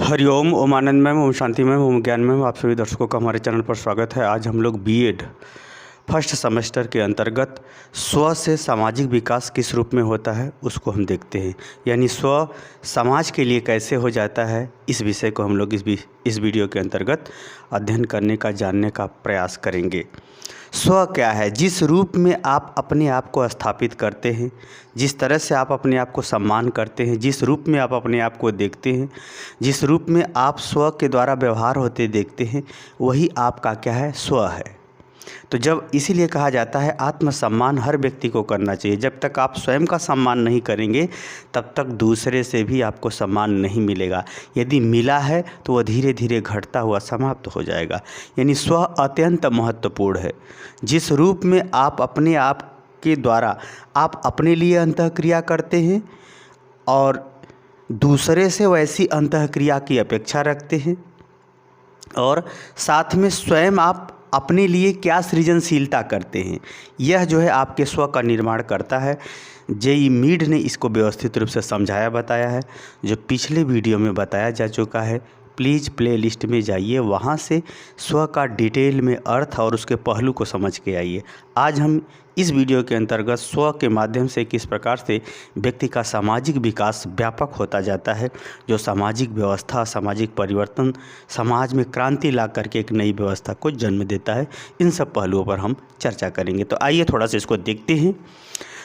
हरिओम, ओम आनंद ma'am, Om Shanti ma'am, ओम ज्ञान ma'am. आप सभी दर्शकों का हमारे चैनल पर स्वागत है। आज हम लोग बीएड फर्स्ट सेमेस्टर के अंतर्गत स्व से सामाजिक विकास किस रूप में होता है उसको हम देखते हैं, यानी स्व समाज के लिए कैसे हो जाता है। इस विषय को हम लोग इस वीडियो के अंतर्गत अध्ययन करने का, जानने का प्रयास करेंगे। स्व क्या है? जिस रूप में आप अपने आप को स्थापित करते हैं, जिस तरह से आप अपने आप को सम्मान करते हैं, जिस रूप में आप अपने आप को देखते हैं, जिस रूप में आप स्व के द्वारा व्यवहार होते देखते हैं, वही आपका क्या है? स्व है। तो जब इसीलिए कहा जाता है आत्मसम्मान हर व्यक्ति को करना चाहिए। जब तक आप स्वयं का सम्मान नहीं करेंगे तब तक दूसरे से भी आपको सम्मान नहीं मिलेगा। यदि मिला है तो वह धीरे धीरे घटता हुआ समाप्त हो जाएगा। यानी स्व अत्यंत महत्वपूर्ण है। जिस रूप में आप अपने आप के द्वारा आप अपने लिए अंतःक्रिया करते हैं और दूसरे से वैसी अंतःक्रिया की अपेक्षा रखते हैं, और साथ में स्वयं आप अपने लिए क्या सृजनशीलता करते हैं, यह जो है आपके स्व का निर्माण करता है। जेई मीड ने इसको व्यवस्थित रूप से समझाया, बताया है, जो पिछले वीडियो में बताया जा चुका है। प्लीज़ प्ले लिस्ट में जाइए, वहाँ से स्व का डिटेल में अर्थ और उसके पहलू को समझ के आइए। आज हम इस वीडियो के अंतर्गत स्व के माध्यम से किस प्रकार से व्यक्ति का सामाजिक विकास व्यापक होता जाता है, जो सामाजिक व्यवस्था, सामाजिक परिवर्तन, समाज में क्रांति ला करके एक नई व्यवस्था को जन्म देता है, इन सब पहलुओं पर हम चर्चा करेंगे। तो आइए थोड़ा सा इसको देखते हैं।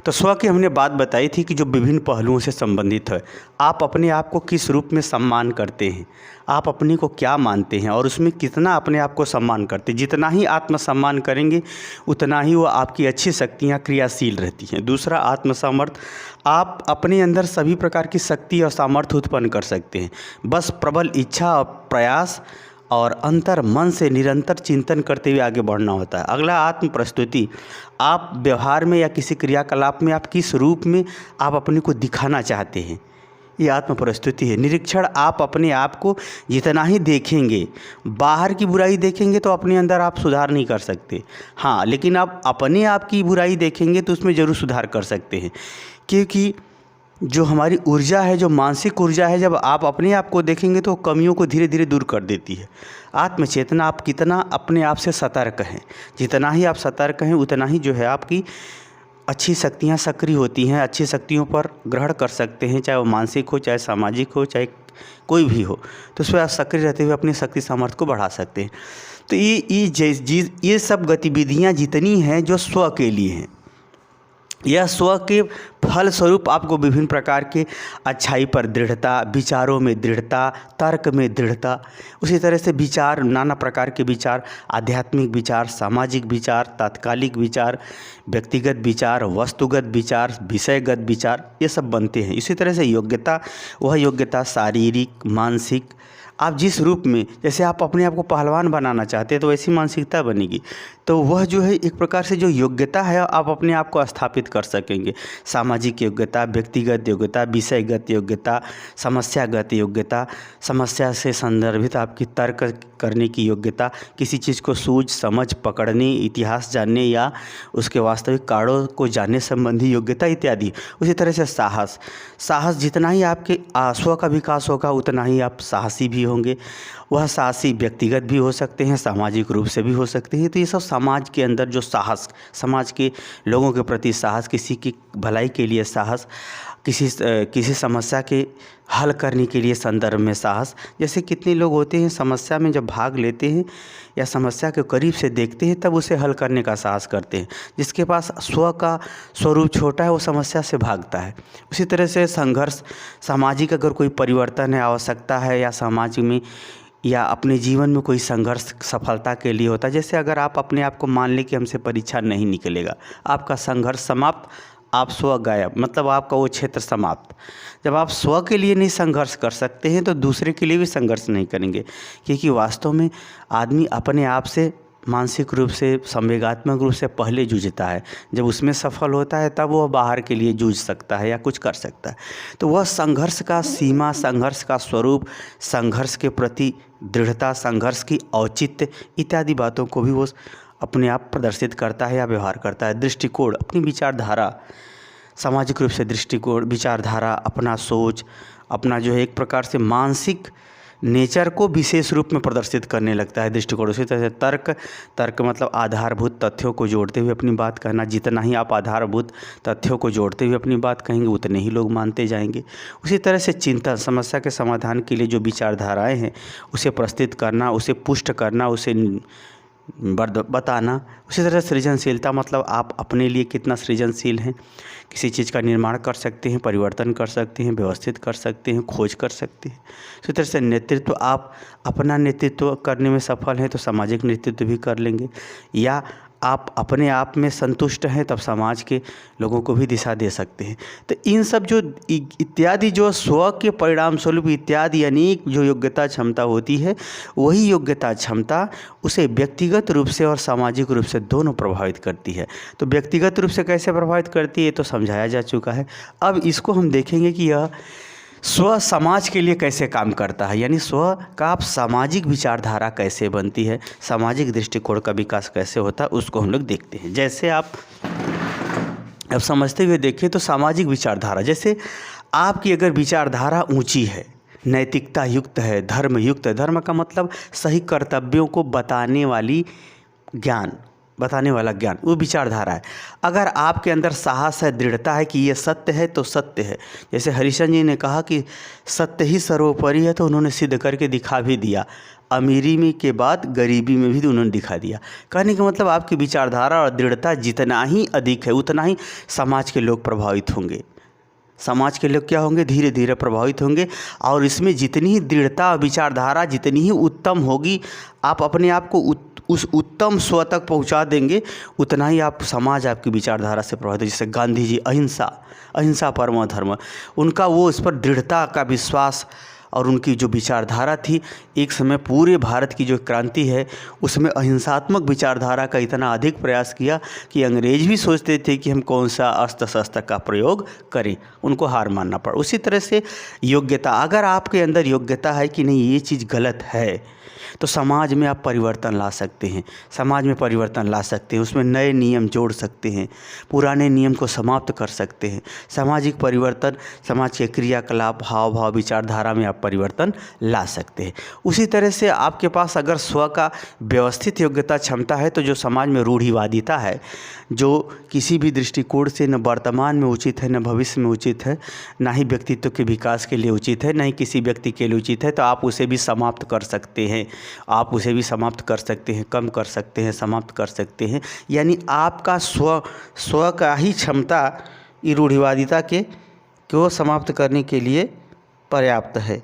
तो स्व की हमने बात बताई थी कि जो विभिन्न पहलुओं से संबंधित है। आप अपने आप को किस रूप में सम्मान करते हैं, आप अपने को क्या मानते हैं और उसमें कितना अपने आप को सम्मान करते हैं। जितना ही आत्मसम्मान करेंगे उतना ही वो आपकी अच्छी शक्तियाँ क्रियाशील रहती हैं। दूसरा, आत्मसामर्थ्य। आप अपने अंदर सभी प्रकार की शक्ति और सामर्थ्य उत्पन्न कर सकते हैं, बस प्रबल इच्छा और प्रयास और अंतर मन से निरंतर चिंतन करते हुए आगे बढ़ना होता है। अगला, आत्म प्रस्तुति। आप व्यवहार में या किसी क्रियाकलाप में आप किस रूप में आप अपने को दिखाना चाहते हैं, ये आत्म प्रस्तुति है। निरीक्षण। आप अपने आप को जितना ही देखेंगे, बाहर की बुराई देखेंगे तो अपने अंदर आप सुधार नहीं कर सकते। हाँ, लेकिन आप अपने आप की बुराई देखेंगे तो उसमें ज़रूर सुधार कर सकते हैं, क्योंकि जो हमारी ऊर्जा है, जो मानसिक ऊर्जा है, जब आप अपने आप को देखेंगे तो कमियों को धीरे धीरे दूर कर देती है। आत्मचेतना। आप कितना अपने आप से सतर्क हैं, जितना ही आप सतर्क हैं उतना ही जो है आपकी अच्छी शक्तियाँ सक्रिय होती हैं। अच्छी शक्तियों पर ग्रहण कर सकते हैं, चाहे वो मानसिक हो, चाहे सामाजिक हो, चाहे कोई भी हो, तो उसमें आप सक्रिय रहते हुए अपनी शक्ति सामर्थ्य को बढ़ा सकते हैं। तो ये सब गतिविधियाँ जितनी हैं जो स्व के लिए हैं, यह स्व के फल स्वरूप आपको विभिन्न प्रकार के अच्छाई पर दृढ़ता, विचारों में दृढ़ता, तर्क में दृढ़ता, उसी तरह से विचार, नाना प्रकार के विचार, आध्यात्मिक विचार, सामाजिक विचार, तात्कालिक विचार, व्यक्तिगत विचार, वस्तुगत विचार, विषयगत विचार, ये सब बनते हैं। इसी तरह से योग्यता, वह योग्यता शारीरिक, मानसिक, आप जिस रूप में, जैसे आप अपने आप को पहलवान बनाना चाहते हैं तो वैसी मानसिकता बनेगी, तो वह जो है एक प्रकार से जो योग्यता है आप अपने आप को स्थापित कर सकेंगे। सामाजिक योग्यता, व्यक्तिगत योग्यता, विषयगत योग्यता, समस्यागत योग्यता, समस्या से संदर्भित आपकी तर्क करने की योग्यता, किसी चीज़ को सूझ समझ पकड़ने, इतिहास जानने या उसके वास्तविक कारणों को जानने संबंधी योग्यता इत्यादि। उसी तरह से साहस। जितना ही आपके स्व का विकास होगा उतना ही आप साहसी भी होंगे। वह साहसी व्यक्तिगत भी हो सकते हैं, सामाजिक रूप से भी हो सकते हैं। तो ये सब समाज के अंदर जो साहस, समाज के लोगों के प्रति साहस, किसी की भलाई के लिए साहस, किसी समस्या के हल करने के लिए संदर्भ में साहस। जैसे कितने लोग होते हैं समस्या में जब भाग लेते हैं या समस्या के करीब से देखते हैं तब उसे हल करने का साहस करते हैं। जिसके पास स्व का स्वरूप छोटा है वो समस्या से भागता है। उसी तरह से संघर्ष। सामाजिक अगर कोई परिवर्तन है, आवश्यकता है, या समाज में या अपने जीवन में कोई संघर्ष सफलता के लिए होता है, जैसे अगर आप अपने आप को मान लें कि हमसे परीक्षा नहीं निकलेगा, आपका संघर्ष समाप्त, आप स्व गायब, मतलब आपका वो क्षेत्र समाप्त। जब आप स्व के लिए नहीं संघर्ष कर सकते हैं तो दूसरे के लिए भी संघर्ष नहीं करेंगे, क्योंकि वास्तव में आदमी अपने आप से मानसिक रूप से, संवेगात्मक रूप से पहले जूझता है। जब उसमें सफल होता है तब वह बाहर के लिए जूझ सकता है या कुछ कर सकता है। तो वह संघर्ष का सीमा, संघर्ष का स्वरूप, संघर्ष के प्रति दृढ़ता, संघर्ष की औचित्य इत्यादि बातों को भी वो अपने आप प्रदर्शित करता है या व्यवहार करता है। दृष्टिकोण। अपनी विचारधारा, सामाजिक रूप से दृष्टिकोण, विचारधारा, अपना सोच, अपना जो है एक प्रकार से मानसिक नेचर को विशेष रूप में प्रदर्शित करने लगता है दृष्टिकोण। उसी तरह से तर्क मतलब आधारभूत तथ्यों को जोड़ते हुए अपनी बात कहना। जितना ही आप आधारभूत तथ्यों को जोड़ते हुए अपनी बात कहेंगे उतने ही लोग मानते जाएंगे। उसी तरह से चिंतन, समस्या के समाधान के लिए जो विचारधाराएं हैं उसे प्रस्तुत करना, उसे पुष्ट करना, उसे बताना। उसी तरह सृजनशीलता मतलब आप अपने लिए कितना सृजनशील हैं, किसी चीज़ का निर्माण कर सकते हैं, परिवर्तन कर सकते हैं, व्यवस्थित कर सकते हैं, खोज कर सकते हैं। उसी तरह से नेतृत्व, आप अपना नेतृत्व करने में सफल हैं तो सामाजिक नेतृत्व भी कर लेंगे, या आप अपने आप में संतुष्ट हैं तब समाज के लोगों को भी दिशा दे सकते हैं। तो इन सब जो इत्यादि जो स्व के परिणाम स्वरूप इत्यादि अनेक जो योग्यता क्षमता होती है, वही योग्यता क्षमता उसे व्यक्तिगत रूप से और सामाजिक रूप से दोनों प्रभावित करती है। तो व्यक्तिगत रूप से कैसे प्रभावित करती है तो समझाया जा चुका है। अब इसको हम देखेंगे कि यह स्व समाज के लिए कैसे काम करता है, यानी स्व का आप सामाजिक विचारधारा कैसे बनती है, सामाजिक दृष्टिकोण का विकास कैसे होता है, उसको हम लोग देखते हैं। जैसे आप अब समझते हुए देखें तो सामाजिक विचारधारा, जैसे आपकी अगर विचारधारा ऊंची है, नैतिकता युक्त है, धर्म युक्त है, धर्म का मतलब सही कर्तव्यों को बताने वाला ज्ञान, वो विचारधारा है। अगर आपके अंदर साहस है, दृढ़ता है कि ये सत्य है तो सत्य है। जैसे हरिश्चंद्र जी ने कहा कि सत्य ही सर्वोपरि है, तो उन्होंने सिद्ध करके दिखा भी दिया। अमीरी में के बाद गरीबी में भी उन्होंने दिखा दिया। कहने का मतलब आपकी विचारधारा और दृढ़ता जितना ही अधिक है उतना ही समाज के लोग प्रभावित होंगे। समाज के लोग क्या होंगे, धीरे धीरे प्रभावित होंगे। और इसमें जितनी ही दृढ़ता और विचारधारा जितनी ही उत्तम होगी, आप अपने आप को उस उत्तम स्व तक पहुंचा देंगे, उतना ही आप समाज आपकी विचारधारा से प्रभावित है। जैसे गांधी जी अहिंसा परमो धर्म, उनका वो इस पर दृढ़ता का विश्वास और उनकी जो विचारधारा थी, एक समय पूरे भारत की जो क्रांति है उसमें अहिंसात्मक विचारधारा का इतना अधिक प्रयास किया कि अंग्रेज भी सोचते थे कि हम कौन सा अस्त्र शस्त्र का प्रयोग करें, उनको हार मानना पड़ा। उसी तरह से योग्यता, अगर आपके अंदर योग्यता है कि नहीं ये चीज़ गलत है तो समाज में आप परिवर्तन ला सकते हैं, समाज में परिवर्तन ला सकते हैं, उसमें नए नियम जोड़ सकते हैं, पुराने नियम को समाप्त कर सकते हैं। सामाजिक परिवर्तन, समाज के क्रियाकलाप, हाव भाव, विचारधारा में आप परिवर्तन ला सकते हैं। उसी तरह से आपके पास अगर स्व का व्यवस्थित योग्यता क्षमता है तो जो समाज में रूढ़िवादिता है, जो किसी भी दृष्टिकोण से न वर्तमान में उचित है, न भविष्य में उचित है, ना ही व्यक्तित्व के विकास के लिए उचित है, न ही किसी व्यक्ति के लिए उचित है, तो आप उसे भी समाप्त कर सकते हैं। आप उसे भी समाप्त कर सकते हैं, कम कर सकते हैं, समाप्त कर सकते हैं। यानी आपका स्व का ही क्षमता ये रूढ़िवादिता को समाप्त करने के लिए पर्याप्त है।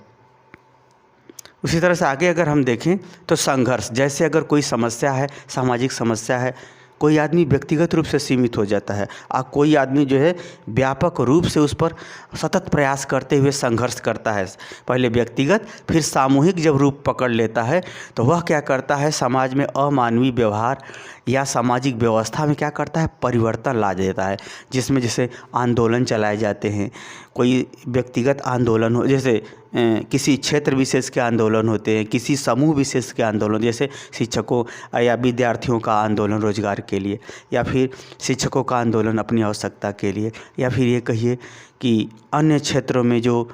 उसी तरह से आगे अगर हम देखें तो संघर्ष, जैसे अगर कोई समस्या है, सामाजिक समस्या है, कोई आदमी व्यक्तिगत रूप से सीमित हो जाता है और कोई आदमी जो है व्यापक रूप से उस पर सतत प्रयास करते हुए संघर्ष करता है। पहले व्यक्तिगत फिर सामूहिक जब रूप पकड़ लेता है तो वह क्या करता है, समाज में अमानवीय व्यवहार या सामाजिक व्यवस्था में क्या करता है, परिवर्तन ला देता है। जिसमें जैसे आंदोलन चलाए जाते हैं, कोई व्यक्तिगत आंदोलन हो, जैसे किसी क्षेत्र विशेष के आंदोलन होते हैं, किसी समूह विशेष के आंदोलन, जैसे शिक्षकों या विद्यार्थियों का आंदोलन रोजगार के लिए, या फिर शिक्षकों का आंदोलन अपनी आवश्यकता के लिए, या फिर ये कहिए कि अन्य क्षेत्रों में जो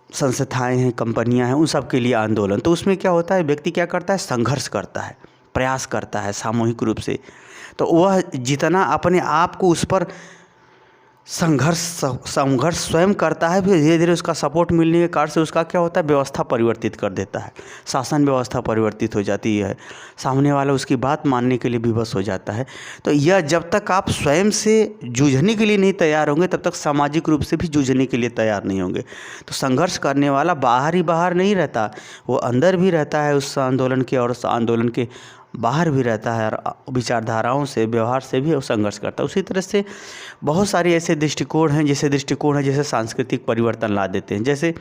संस्थाएं हैं, कंपनियां हैं, उन सब के लिए आंदोलन। तो उसमें क्या होता है, व्यक्ति क्या करता है, संघर्ष करता है, प्रयास करता है सामूहिक रूप से। तो वह जितना अपने आप को उस पर संघर्ष स्वयं करता है, फिर धीरे धीरे उसका सपोर्ट मिलने के कारण से उसका क्या होता है, व्यवस्था परिवर्तित कर देता है, शासन व्यवस्था परिवर्तित हो जाती है, सामने वाला उसकी बात मानने के लिए विवश हो जाता है। तो यह जब तक आप स्वयं से जूझने के लिए नहीं तैयार होंगे तब तक सामाजिक रूप से भी जूझने के लिए तैयार नहीं होंगे। तो संघर्ष करने वाला बाहर ही बाहर नहीं रहता, वो अंदर भी रहता है उस आंदोलन के, और उस आंदोलन के बाहर भी रहता है, और विचारधाराओं से, व्यवहार से भी वो संघर्ष करता है। उसी तरह से बहुत सारे ऐसे दृष्टिकोण हैं जैसे सांस्कृतिक परिवर्तन ला देते हैं। जैसे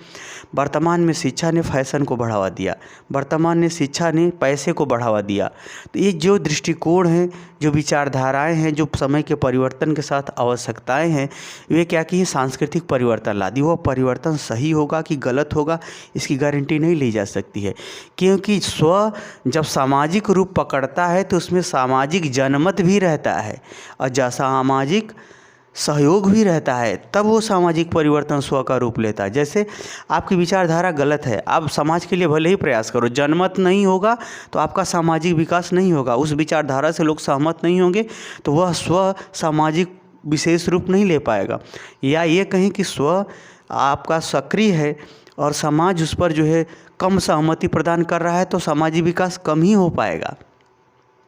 वर्तमान में शिक्षा ने फैशन को बढ़ावा दिया, वर्तमान में शिक्षा ने पैसे को बढ़ावा दिया। तो ये जो दृष्टिकोण हैं, जो विचारधाराएं हैं, जो समय के परिवर्तन के साथ आवश्यकताएं हैं, वे क्या कि सांस्कृतिक परिवर्तन ला दी। वो परिवर्तन सही होगा कि गलत होगा इसकी गारंटी नहीं ली जा सकती है, क्योंकि स्व जब सामाजिक रूप पकड़ता है तो उसमें सामाजिक जनमत भी रहता है, और जैसा सामाजिक सहयोग भी रहता है, तब वो सामाजिक परिवर्तन स्व का रूप लेता है। जैसे आपकी विचारधारा गलत है, आप समाज के लिए भले ही प्रयास करो, जनमत नहीं होगा तो आपका सामाजिक विकास नहीं होगा। उस विचारधारा से लोग सहमत नहीं होंगे तो वह स्व सामाजिक विशेष रूप नहीं ले पाएगा। या ये कहें कि स्व आपका सक्रिय है और समाज उस पर जो है कम सहमति प्रदान कर रहा है, तो सामाजिक विकास कम ही हो पाएगा।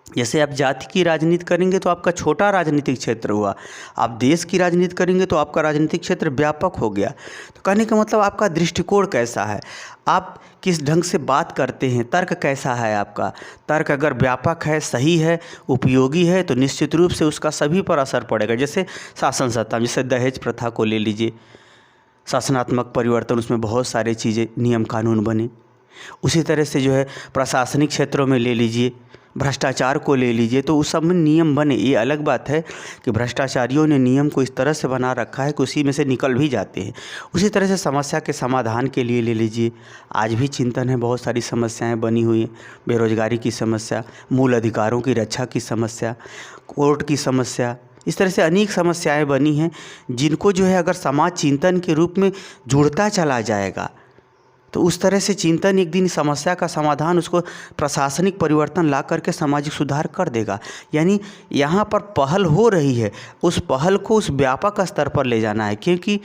जैसे आप जाति की राजनीति करेंगे तो आपका छोटा राजनीतिक क्षेत्र हुआ, आप देश की राजनीति करेंगे तो आपका राजनीतिक क्षेत्र व्यापक हो गया। तो कहने का मतलब आपका दृष्टिकोण कैसा है, आप किस ढंग से बात करते हैं, तर्क कैसा है आपका। तर्क अगर व्यापक है, सही है, उपयोगी है, तो निश्चित रूप से उसका सभी पर असर पड़ेगा। जैसे शासन सत्ता, जैसे दहेज प्रथा को ले लीजिए, शासनात्मक परिवर्तन, उसमें बहुत सारी चीज़ें नियम कानून बने। उसी तरह से जो है प्रशासनिक क्षेत्रों में ले लीजिए, भ्रष्टाचार को ले लीजिए, तो उस सब में नियम बने। ये अलग बात है कि भ्रष्टाचारियों ने नियम को इस तरह से बना रखा है कि उसी में से निकल भी जाते हैं। उसी तरह से समस्या के समाधान के लिए ले लीजिए, आज भी चिंतन है, बहुत सारी समस्याएं बनी हुई हैं। बेरोजगारी की समस्या, मूल अधिकारों की रक्षा की समस्या, कोर्ट की समस्या, इस तरह से अनेक समस्याएं बनी हैं जिनको जो है अगर समाज चिंतन के रूप में जुड़ता चला जाएगा तो उस तरह से चिंतन एक दिन समस्या का समाधान, उसको प्रशासनिक परिवर्तन ला करके सामाजिक सुधार कर देगा। यानी यहाँ पर पहल हो रही है, उस पहल को उस व्यापक स्तर पर ले जाना है, क्योंकि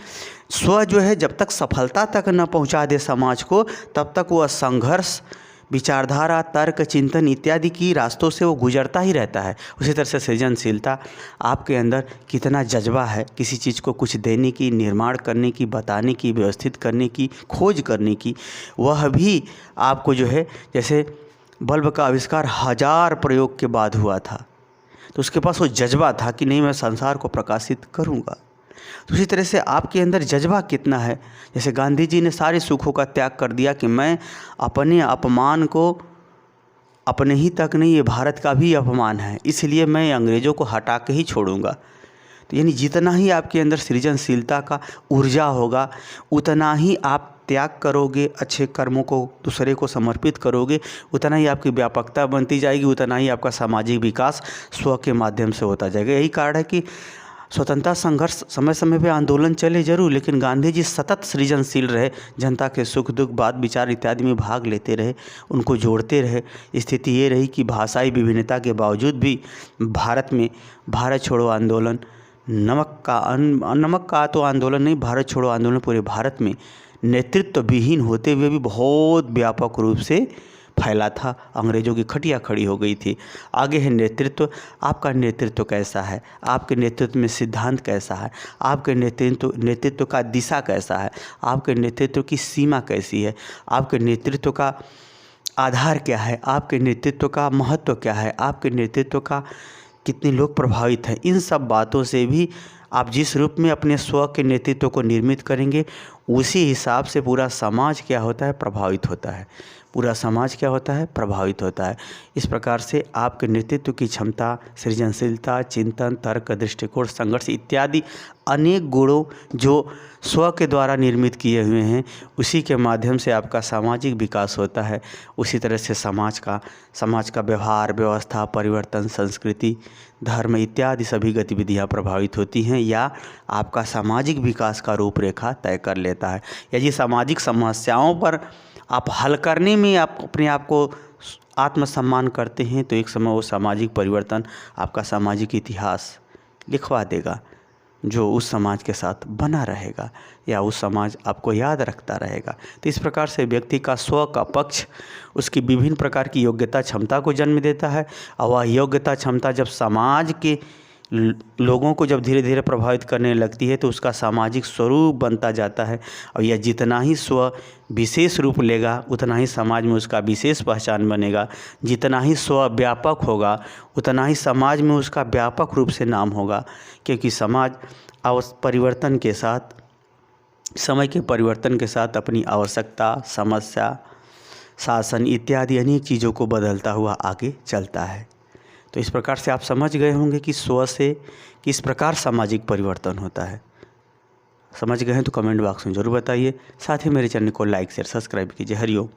स्व जो है जब तक सफलता तक न पहुँचा दे समाज को, तब तक वह संघर्ष, विचारधारा, तर्क, चिंतन इत्यादि की रास्तों से वो गुजरता ही रहता है। उसी तरह से सृजनशीलता, आपके अंदर कितना जज्बा है किसी चीज़ को कुछ देने की, निर्माण करने की, बताने की, व्यवस्थित करने की, खोज करने की, वह भी आपको जो है, जैसे बल्ब का आविष्कार 1000 प्रयोग के बाद हुआ था, तो उसके पास वो जज्बा था कि नहीं, मैं संसार को प्रकाशित करूँगा। तो उसी तरह से आपके अंदर जज्बा कितना है। जैसे गांधी जी ने सारे सुखों का त्याग कर दिया कि मैं अपने अपमान को, अपने ही तक नहीं, ये भारत का भी अपमान है, इसलिए मैं अंग्रेज़ों को हटा के ही छोड़ूंगा। तो यानी जितना ही आपके अंदर सृजनशीलता का ऊर्जा होगा, उतना ही आप त्याग करोगे, अच्छे कर्मों को दूसरे को समर्पित करोगे, उतना ही आपकी व्यापकता बनती जाएगी, उतना ही आपका सामाजिक विकास स्व के माध्यम से होता जाएगा। यही कारण है कि स्वतंत्रता संघर्ष समय समय पे आंदोलन चले जरूर, लेकिन गांधी जी सतत सृजनशील रहे, जनता के सुख दुख, बात विचार इत्यादि में भाग लेते रहे, उनको जोड़ते रहे। स्थिति ये रही कि भाषाई विभिन्नता के बावजूद भी भारत में भारत छोड़ो आंदोलन, नमक का तो आंदोलन नहीं, भारत छोड़ो आंदोलन पूरे भारत में नेतृत्व विहीन होते हुए भी बहुत व्यापक रूप से फैला था। अंग्रेज़ों की खटिया खड़ी हो गई थी। आगे है नेतृत्व। आपका नेतृत्व कैसा है, आपके नेतृत्व में सिद्धांत कैसा है, आपके नेतृत्व का दिशा कैसा है, आपके नेतृत्व की सीमा कैसी है, आपके नेतृत्व का आधार क्या है, आपके नेतृत्व का महत्व क्या है, आपके नेतृत्व का कितने लोग प्रभावित हैं। इन सब बातों से भी आप जिस रूप में अपने स्व के नेतृत्व को निर्मित करेंगे, उसी हिसाब से पूरा समाज क्या होता है, प्रभावित होता है। पूरा समाज क्या होता है, प्रभावित होता है। इस प्रकार से आपके नेतृत्व की क्षमता, सृजनशीलता, चिंतन, तर्क, दृष्टिकोण, संघर्ष इत्यादि अनेक गुणों जो स्व के द्वारा निर्मित किए हुए हैं, उसी के माध्यम से आपका सामाजिक विकास होता है। उसी तरह से समाज का व्यवहार, व्यवस्था, परिवर्तन, संस्कृति, धर्म इत्यादि सभी गतिविधियाँ प्रभावित होती हैं या आपका सामाजिक विकास का रूपरेखा तय कर लेता है। यदि सामाजिक समस्याओं पर आप हल करने में आप अपने आप को आत्मसम्मान करते हैं, तो एक समय वो सामाजिक परिवर्तन आपका सामाजिक इतिहास लिखवा देगा, जो उस समाज के साथ बना रहेगा या उस समाज आपको याद रखता रहेगा। तो इस प्रकार से व्यक्ति का स्व का पक्ष उसकी विभिन्न प्रकार की योग्यता क्षमता को जन्म देता है, और वह योग्यता क्षमता जब समाज के लोगों को जब धीरे धीरे प्रभावित करने लगती है, तो उसका सामाजिक स्वरूप बनता जाता है। और यह जितना ही स्व विशेष रूप लेगा, उतना ही समाज में उसका विशेष पहचान बनेगा। जितना ही स्व व्यापक होगा, उतना ही समाज में उसका व्यापक रूप से नाम होगा, क्योंकि समाज परिवर्तन के साथ, समय के परिवर्तन के साथ अपनी आवश्यकता, समस्या, शासन इत्यादि अनेक चीज़ों को बदलता हुआ आगे चलता है। तो इस प्रकार से आप समझ गए होंगे कि स्व से किस प्रकार सामाजिक परिवर्तन होता है। समझ गए हैं तो कमेंट बॉक्स में ज़रूर बताइए। साथ ही मेरे चैनल को लाइक शेयर सब्सक्राइब कीजिए। हरिओम।